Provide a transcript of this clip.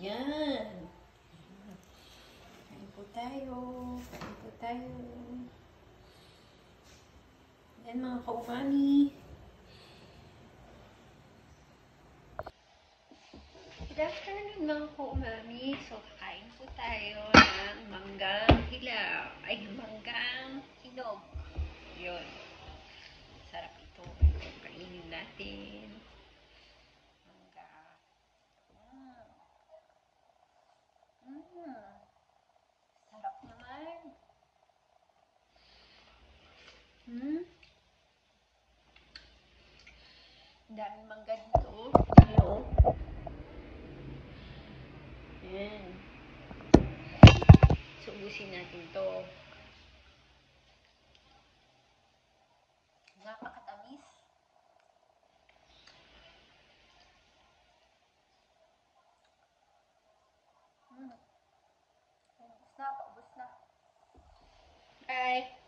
Yan. Kain po tayo. Kain po tayo. Yan mga kaumami. Good afternoon mga kaumami. So, kain po tayo ng manggang hilaw. Ay, manggang hinog. Yun. Sarap ito. Kainin natin. Sarap naman. Daming mangga dito. Hello. Ayan. So, ubusin natin to. Napakatamis. Ubus na. Bye.